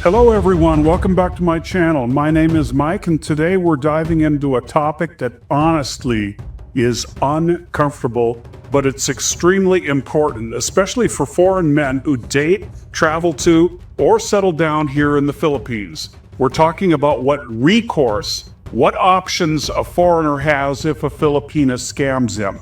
Hello everyone, welcome back to my channel. My name is Mike and today we're diving into a topic that honestly is uncomfortable, but it's extremely important, especially for foreign men who date, travel to, or settle down here in the Philippines. We're talking about what options a foreigner has if a Filipina scams him.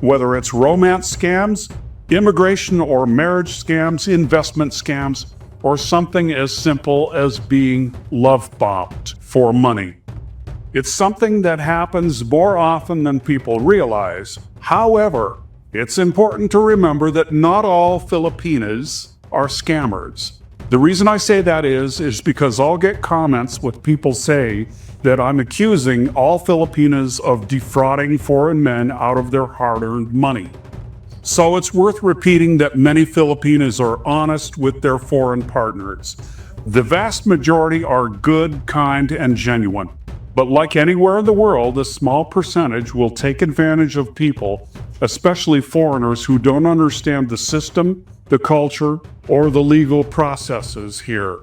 Whether it's romance scams, immigration or marriage scams, investment scams, or something as simple as being love bombed for money. It's something that happens more often than people realize. However, it's important to remember that not all Filipinas are scammers. The reason I say that is because I'll get comments with people say that I'm accusing all Filipinas of defrauding foreign men out of their hard-earned money. So it's worth repeating that many Filipinos are honest with their foreign partners. The vast majority are good, kind, and genuine. But like anywhere in the world, a small percentage will take advantage of people, especially foreigners who don't understand the system, the culture, or the legal processes here.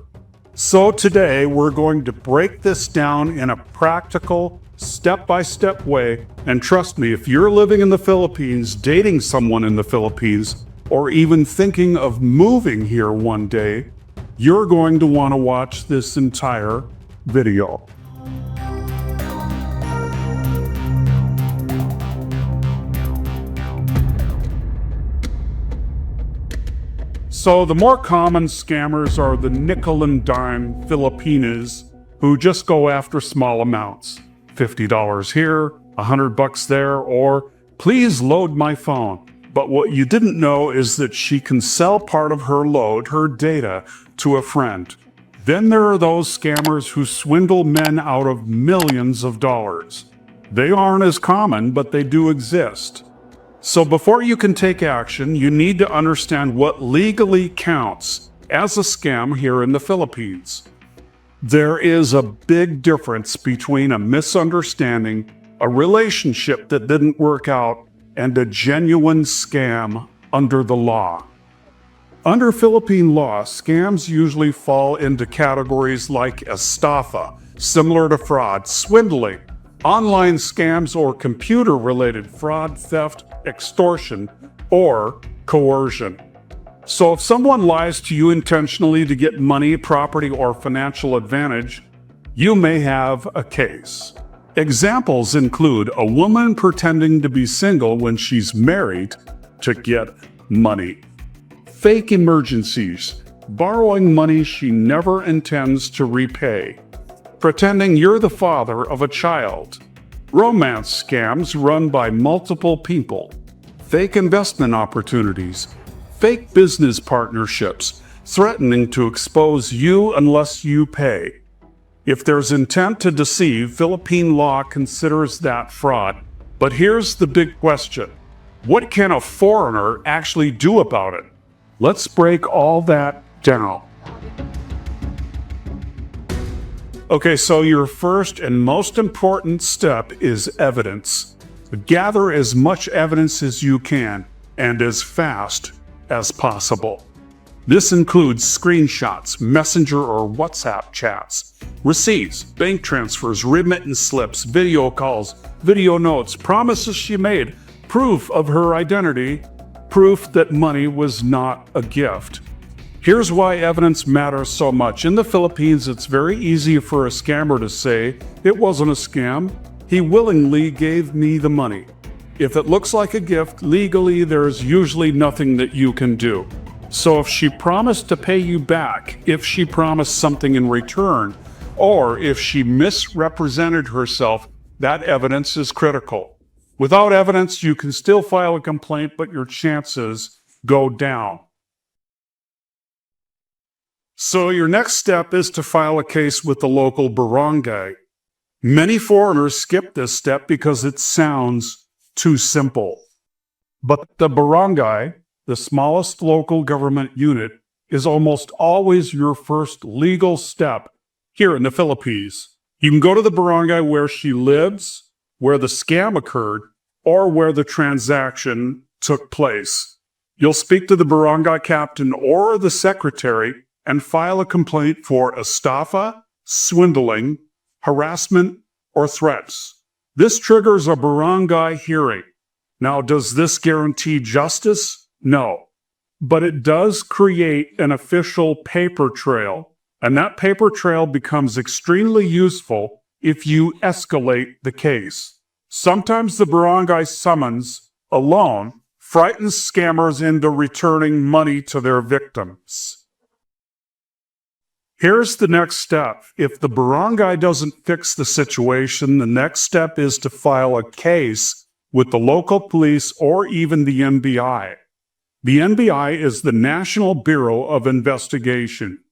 So today we're going to break this down in a practical, step-by-step way, and trust me, if you're living in the Philippines, dating someone in the Philippines, or even thinking of moving here one day, you're going to want to watch this entire video. So the more common scammers are the nickel and dime Filipinas who just go after small amounts. $50 here, $100 there, or please load my phone. But what you didn't know is that she can sell part of her load, her data, to a friend. Then there are those scammers who swindle men out of millions of dollars. They aren't as common, but they do exist. So before you can take action, you need to understand what legally counts as a scam here in the Philippines. There is a big difference between a misunderstanding, a relationship that didn't work out, and a genuine scam under the law. Under Philippine law, scams usually fall into categories like estafa, similar to fraud, swindling, online scams, or computer-related fraud, theft, extortion, or coercion. So if someone lies to you intentionally to get money, property, or financial advantage, you may have a case. Examples include a woman pretending to be single when she's married to get money. Fake emergencies, borrowing money she never intends to repay. Pretending you're the father of a child. Romance scams run by multiple people. Fake investment opportunities. Fake business partnerships, threatening to expose you unless you pay. If there's intent to deceive, Philippine law considers that fraud. But here's the big question. What can a foreigner actually do about it? Let's break all that down. Okay, so your first and most important step is evidence. Gather as much evidence as you can and as fast as possible. This includes screenshots, messenger or WhatsApp chats, receipts, bank transfers, remittance slips, video calls, video notes, promises she made, proof of her identity, proof that money was not a gift. Here's why evidence matters so much. In the Philippines, it's very easy for a scammer to say, "It wasn't a scam. He willingly gave me the money." If it looks like a gift, legally, there's usually nothing that you can do. So if she promised to pay you back, if she promised something in return, or if she misrepresented herself, that evidence is critical. Without evidence, you can still file a complaint, but your chances go down. So your next step is to file a case with the local barangay. Many foreigners skip this step because it sounds too simple. But the barangay, the smallest local government unit, is almost always your first legal step here in the Philippines. You can go to the barangay where she lives, where the scam occurred, or where the transaction took place. You'll speak to the barangay captain or the secretary and file a complaint for estafa, swindling, harassment, or threats. This triggers a barangay hearing. Now, does this guarantee justice? No. But it does create an official paper trail, and that paper trail becomes extremely useful if you escalate the case. Sometimes the barangay summons alone frightens scammers into returning money to their victims. Here's the next step. If the barangay doesn't fix the situation, the next step is to file a case with the local police or even the NBI. The NBI is the National Bureau of Investigation.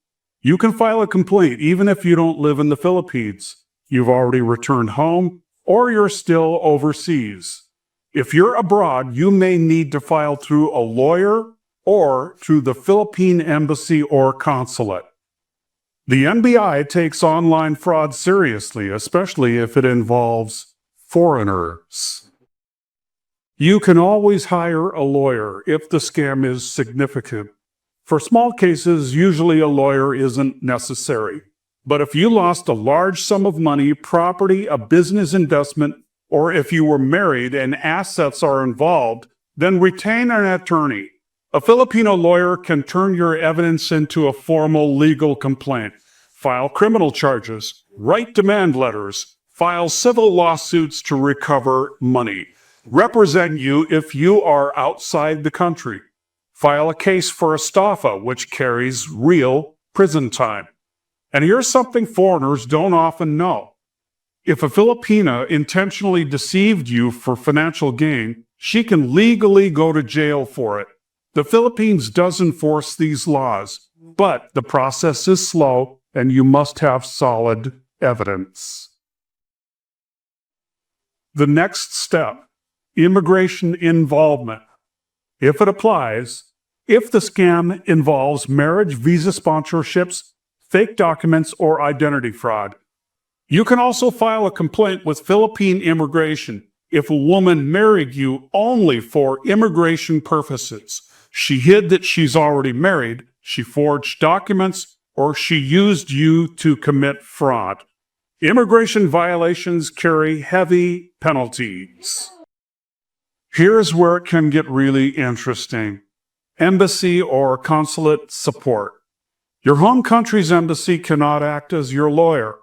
You can file a complaint even if you don't live in the Philippines, you've already returned home, or you're still overseas. If you're abroad, you may need to file through a lawyer or through the Philippine Embassy or consulate. The NBI takes online fraud seriously, especially if it involves foreigners. You can always hire a lawyer if the scam is significant. For small cases, usually a lawyer isn't necessary. But if you lost a large sum of money, property, a business investment, or if you were married and assets are involved, then retain an attorney. A Filipino lawyer can turn your evidence into a formal legal complaint, file criminal charges, write demand letters, file civil lawsuits to recover money, represent you if you are outside the country, file a case for estafa, which carries real prison time. And here's something foreigners don't often know. If a Filipina intentionally deceived you for financial gain, she can legally go to jail for it. The Philippines does enforce these laws, but the process is slow and you must have solid evidence. The next step, immigration involvement. If it applies, if the scam involves marriage, visa sponsorships, fake documents, or identity fraud. You can also file a complaint with Philippine immigration if a woman married you only for immigration purposes. She hid that she's already married, she forged documents, or she used you to commit fraud. Immigration violations carry heavy penalties. Here's where it can get really interesting. Embassy or consulate support. Your home country's embassy cannot act as your lawyer.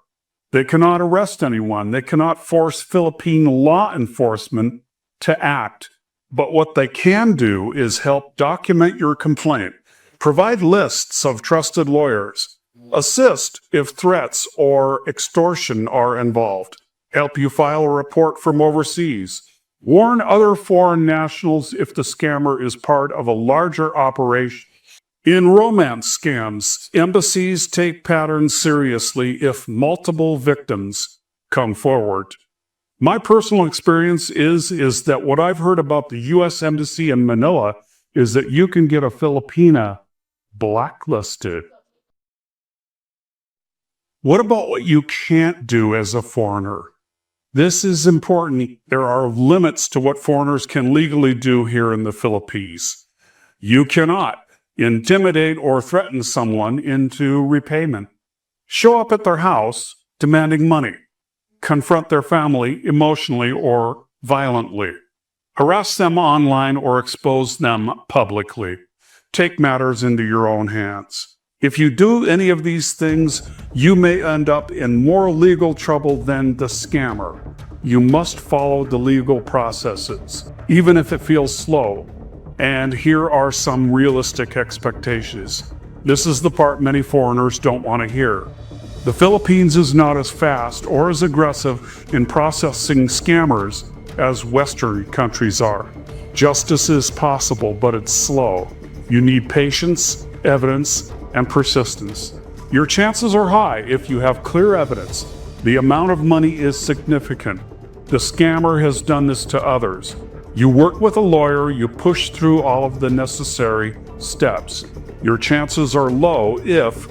They cannot arrest anyone. They cannot force Philippine law enforcement to act. But what they can do is help document your complaint, provide lists of trusted lawyers, assist if threats or extortion are involved, help you file a report from overseas, warn other foreign nationals if the scammer is part of a larger operation. In romance scams, embassies take patterns seriously if multiple victims come forward. My personal experience is that what I've heard about the U.S. Embassy in Manila is that you can get a Filipina blacklisted. What about what you can't do as a foreigner? This is important. There are limits to what foreigners can legally do here in the Philippines. You cannot intimidate or threaten someone into repayment. Show up at their house demanding money. Confront their family emotionally or violently. Harass them online or expose them publicly. Take matters into your own hands. If you do any of these things, you may end up in more legal trouble than the scammer. You must follow the legal processes, even if it feels slow. And here are some realistic expectations. This is the part many foreigners don't want to hear. The Philippines is not as fast or as aggressive in processing scammers as Western countries are. Justice is possible, but it's slow. You need patience, evidence, and persistence. Your chances are high if you have clear evidence. The amount of money is significant. The scammer has done this to others. You work with a lawyer, you push through all of the necessary steps. Your chances are low if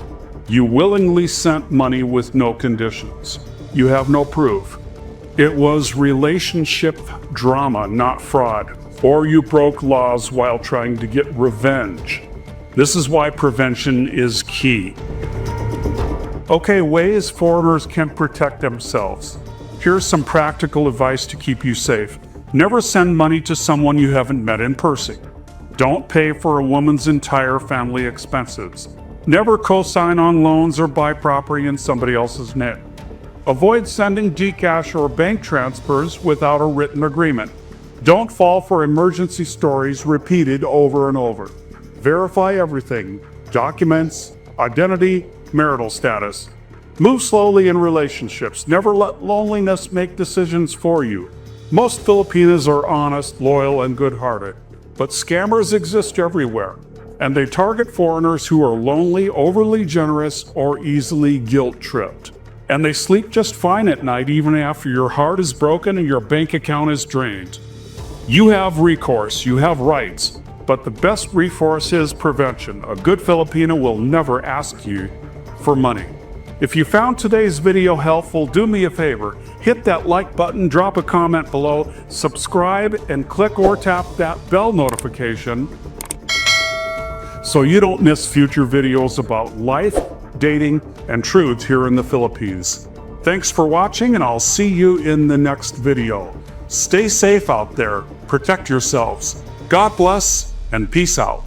you willingly sent money with no conditions. You have no proof. It was relationship drama, not fraud. Or you broke laws while trying to get revenge. This is why prevention is key. Okay, ways foreigners can protect themselves. Here's some practical advice to keep you safe. Never send money to someone you haven't met in person. Don't pay for a woman's entire family expenses. Never co-sign on loans or buy property in somebody else's name. Avoid sending Gcash or bank transfers without a written agreement. Don't fall for emergency stories repeated over and over. Verify everything: documents, identity, marital status. Move slowly in relationships. Never let loneliness make decisions for you. Most Filipinos are honest, loyal, and good-hearted, but scammers exist everywhere, and they target foreigners who are lonely, overly generous, or easily guilt-tripped. And they sleep just fine at night even after your heart is broken and your bank account is drained. You have recourse, you have rights, but the best recourse is prevention. A good Filipino will never ask you for money. If you found today's video helpful, do me a favor, hit that like button, drop a comment below, subscribe, and click or tap that bell notification so you don't miss future videos about life, dating, and truths here in the Philippines. Thanks for watching, and I'll see you in the next video. Stay safe out there, protect yourselves. God bless, and peace out.